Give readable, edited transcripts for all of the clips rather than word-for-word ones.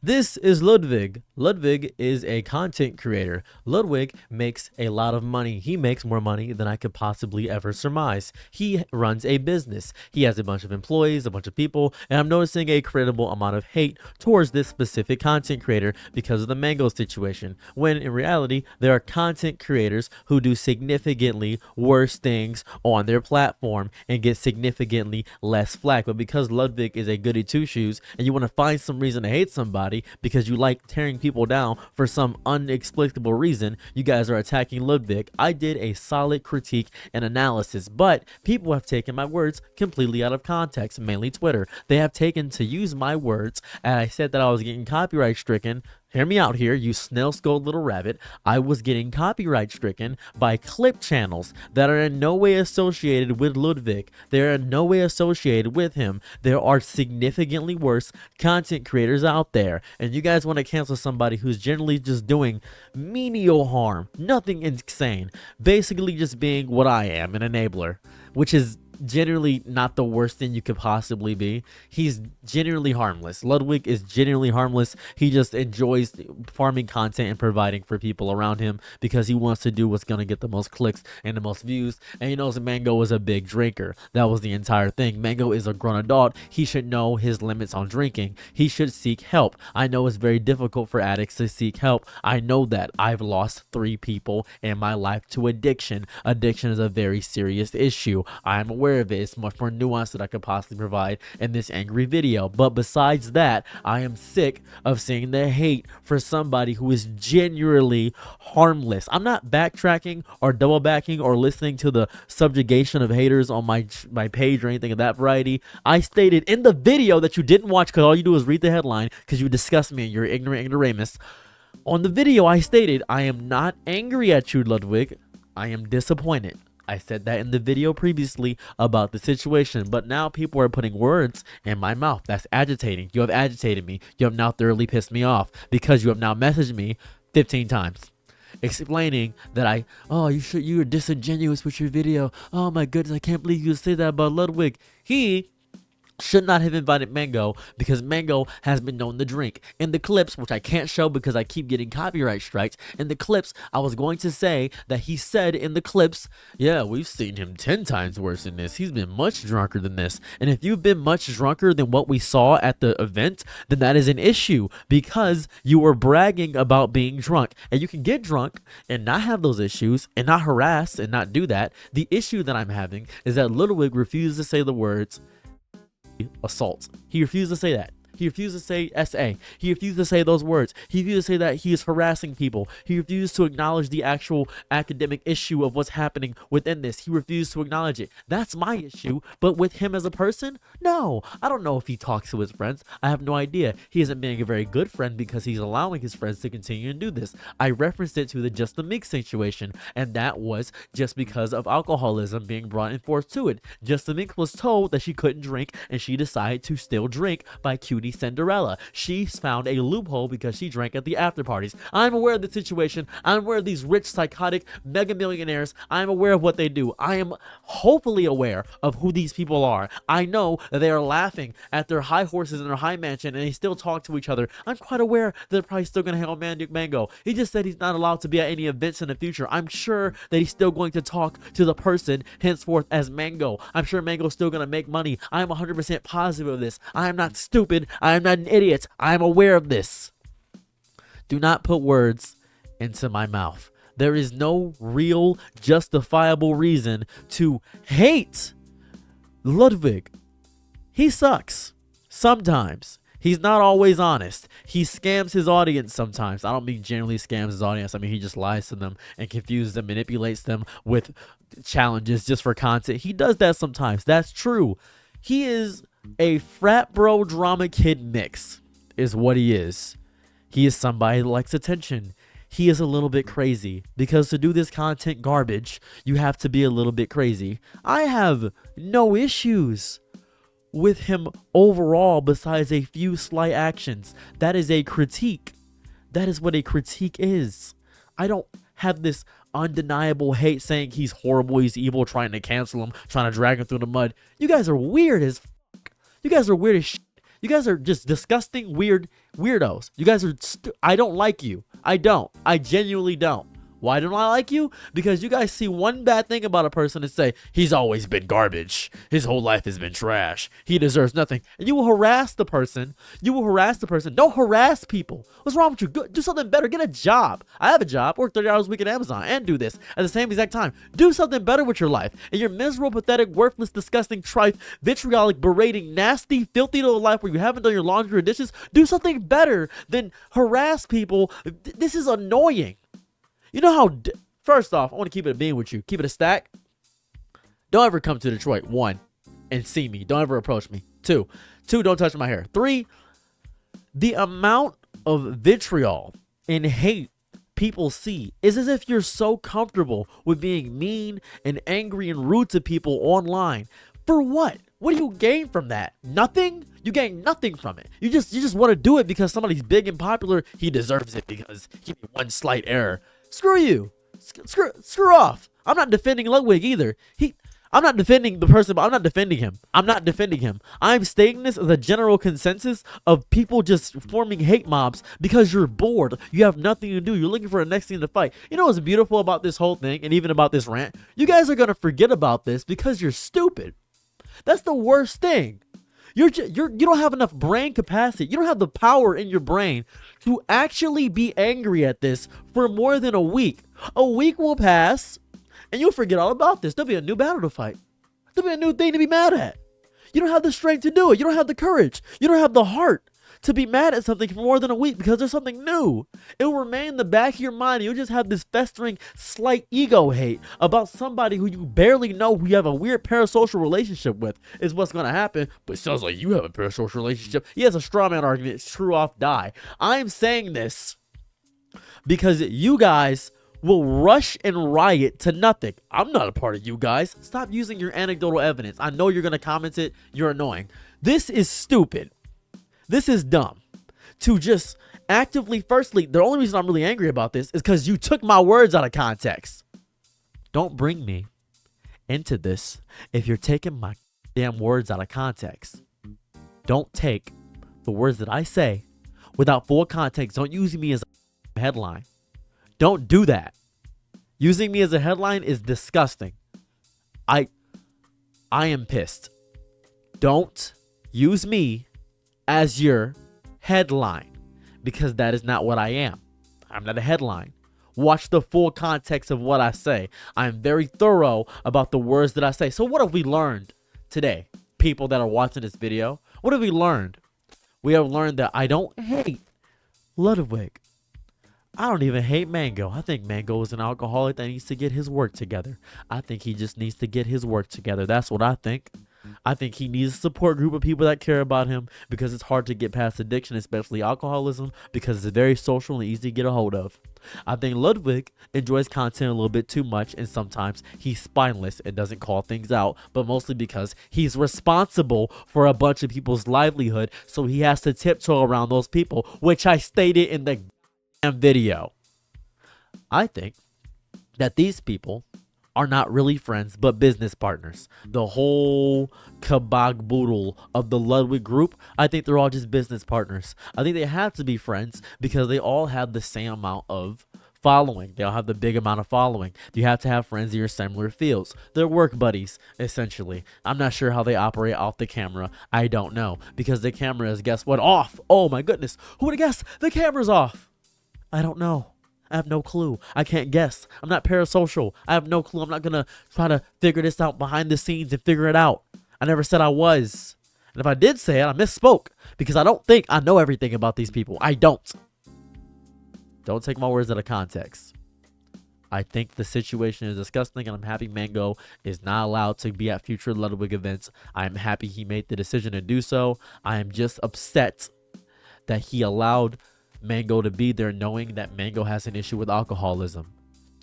This is Ludwig. Ludwig is a content creator. Ludwig makes a lot of money. He makes more money than I could possibly ever surmise. He runs a business. He has a bunch of employees, a bunch of people, and I'm noticing a credible amount of hate towards this specific content creator because of the mango situation. When in reality, there are content creators who do significantly worse things on their platform and get significantly less flack. But because Ludwig is a goody two shoes and you want to find some reason to hate somebody, because you like tearing people down for some unexplicable reason, you guys are attacking Ludwig. I did a solid critique and analysis, but people have taken my words completely out of context, mainly Twitter. They have taken to use my words, and I said that I was getting copyright stricken. Hear me out here, you snail-skulled little rabbit. I was getting copyright stricken by clip channels that are in no way associated with Ludwig. They're in no way associated with him. There are significantly worse content creators out there. And you guys want to cancel somebody who's generally just doing menial harm. Nothing insane. Basically just being what I am, an enabler. Which is generally not the worst thing you could possibly be. He's genuinely harmless. Ludwig is genuinely harmless. He just enjoys farming content and providing for people around him because he wants to do what's going to get the most clicks and the most views. And he knows Mango is a big drinker. That was the entire thing. Mango is a grown adult. He should know his limits on drinking. He should seek help. I know it's very difficult for addicts to seek help. I know that. I've lost 3 people in my life to addiction. Addiction is a very serious issue. I'm aware of it. It's much more nuanced than I could possibly provide in this angry video. But besides that, I am sick of seeing the hate for somebody who is genuinely harmless. I'm not backtracking or double backing or listening to the subjugation of haters on my page or anything of that variety. I stated in the video that you didn't watch because all you do is read the headline because you disgust me and you're ignorant ignoramus. On the video, I stated, I am not angry at you, Ludwig. I am disappointed. I said that in the video previously about the situation, but now people are putting words in my mouth. That's agitating. You have agitated me. You have now thoroughly pissed me off because you have now messaged me 15 times explaining that you're disingenuous with your video. Oh my goodness, I can't believe you say that about Ludwig. He should not have invited Mango because Mango has been known to drink. In the clips, which I can't show because I keep getting copyright strikes, in the clips, I was going to say that he said in the clips, yeah, we've seen him 10 times worse than this. He's been much drunker than this. And if you've been much drunker than what we saw at the event, then that is an issue because you were bragging about being drunk. And you can get drunk and not have those issues and not harass and not do that. The issue that I'm having is that Ludwig refuses to say the words assault. He refused to say that. He refused to say SA. He refused to say those words. He refused to say that he is harassing people. He refused to acknowledge the actual academic issue of what's happening within this. He refused to acknowledge it. That's my issue. But with him as a person, no. I don't know if he talks to his friends. I have no idea. He isn't being a very good friend because he's allowing his friends to continue and do this. I referenced it to the Just the Mix situation, and that was just because of alcoholism being brought in force to it. Just the Mix was told that she couldn't drink, and she decided to still drink by Cutie Cinderella. She found a loophole because she drank at the after parties. I'm aware of the situation. I'm aware of these rich, psychotic mega millionaires. I'm aware of what they do. I am hopefully aware of who these people are. I know that they are laughing at their high horses in their high mansion and they still talk to each other. I'm quite aware that they're probably still going to hang on Mango. He just said he's not allowed to be at any events in the future. I'm sure that he's still going to talk to the person henceforth as Mango. I'm sure Mango's still going to make money. I'm 100% positive of this. I am not stupid. I am not an idiot. I am aware of this. Do not put words into my mouth. There is no real justifiable reason to hate Ludwig. He sucks. Sometimes. He's not always honest. He scams his audience sometimes. I don't mean generally scams his audience. I mean he just lies to them and confuses them, manipulates them with challenges just for content. He does that sometimes. That's true. He is a frat bro drama kid mix is what he is. He is somebody that likes attention. He is a little bit crazy because to do this content garbage, you have to be a little bit crazy. I have no issues with him overall besides a few slight actions. That is a critique. That is what a critique is. I don't have this undeniable hate saying he's horrible, he's evil, trying to cancel him, trying to drag him through the mud. You guys are weird as fuck. You guys are weird as shit. You guys are just disgusting, weirdos. You guys are, I don't like you. I don't. I genuinely don't. Why don't I like you? Because you guys see one bad thing about a person and say, he's always been garbage. His whole life has been trash. He deserves nothing. And you will harass the person. You will harass the person. Don't harass people. What's wrong with you? Do something better. Get a job. I have a job. Work 30 hours a week at Amazon and do this at the same exact time. Do something better with your life. And your miserable, pathetic, worthless, disgusting, trite, vitriolic, berating, nasty, filthy little life where you haven't done your laundry or dishes, do something better than harass people. This is annoying. You know how, first off, I want to keep it a being with you. Keep it a stack. Don't ever come to Detroit, 1, and see me. Don't ever approach me. 2, don't touch my hair. 3, the amount of vitriol and hate people see is as if you're so comfortable with being mean and angry and rude to people online. For what? What do you gain from that? Nothing? You gain nothing from it. You just want to do it because somebody's big and popular. He deserves it because he made one slight error. Screw you. Screw off. I'm not defending Ludwig either. I'm not defending the person, but I'm not defending him. I'm stating this as a general consensus of people just forming hate mobs because you're bored. You have nothing to do. You're looking for the next thing to fight. You know what's beautiful about this whole thing and even about this rant? You guys are going to forget about this because you're stupid. That's the worst thing. You don't have enough brain capacity. You don't have the power in your brain to actually be angry at this for more than a week. A week will pass, and you'll forget all about this. There'll be a new battle to fight. There'll be a new thing to be mad at. You don't have the strength to do it. You don't have the courage. You don't have the heart to be mad at something for more than a week because there's something new. It will remain in the back of your mind. You'll just have this festering, slight ego hate about somebody who you barely know, who you have a weird parasocial relationship with, is what's going to happen. But it sounds like you have a parasocial relationship. He has a straw man argument. It's true off die. I'm saying this because you guys will rush and riot to nothing. I'm not a part of you guys. Stop using your anecdotal evidence. I know you're going to comment it. You're annoying. This is stupid. This is dumb. To just actively, firstly, the only reason I'm really angry about this is because you took my words out of context. Don't bring me into this if you're taking my damn words out of context. Don't take the words that I say without full context. Don't use me as a headline. Don't do that. Using me as a headline is disgusting. I am pissed. Don't use me as your headline because that is not what I am. I'm not a headline. Watch the full context of what I say. I'm very thorough about the words that I say. So what have we learned today, people that are watching this video? What have we learned? We have learned that I don't hate Ludwig. I don't even hate Mango. I think Mango is an alcoholic that needs to get his work together. I think he just needs to get his work together. That's what I think. I think he needs a support group of people that care about him because it's hard to get past addiction, especially alcoholism, because it's very social and easy to get a hold of. I think Ludwig enjoys content a little bit too much, and sometimes he's spineless and doesn't call things out, but mostly because he's responsible for a bunch of people's livelihood, so he has to tiptoe around those people, which I stated in the video. I think that these people are not really friends but business partners. The whole kabagboodle of the Ludwig group, I think they're all just business partners. I think they have to be friends because they all have the same amount of following. They all have the big amount of following. You have to have friends in your similar fields. They're work buddies, essentially. I'm not sure how they operate off the camera. I don't know because the camera is, guess what, off. Oh my goodness. Who would have guessed the camera's off? I don't know. I have no clue. I can't guess. I'm not parasocial. I have no clue. I'm not going to try to figure this out behind the scenes and figure it out. I never said I was. And if I did say it, I misspoke because I don't think I know everything about these people. I don't. Don't take my words out of context. I think the situation is disgusting, and I'm happy Mango is not allowed to be at future Ludwig events. I'm happy he made the decision to do so. I am just upset that he allowed Mango to be there knowing that Mango has an issue with alcoholism.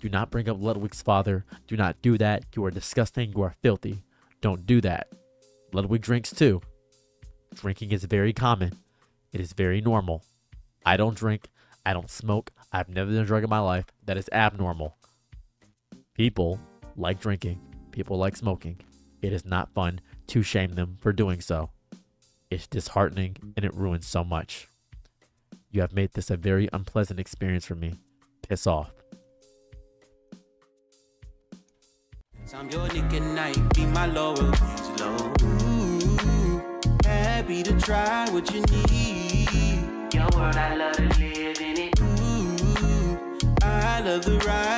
Do not bring up Ludwig's father. Do not do that. You are disgusting. You are filthy. Don't do that. Ludwig drinks too. Drinking is very common. It is very normal. I don't drink. I don't smoke. I've never done a drug in my life. That is abnormal. People like drinking. People like smoking. It is not fun to shame them for doing so. It's disheartening and it ruins so much. You have made this a very unpleasant experience for me. Piss off. I'm your Nick at night, be my Laura, please, low. Ooh, happy to try what you need. Your world, I love to live in it. Ooh, I love the ride.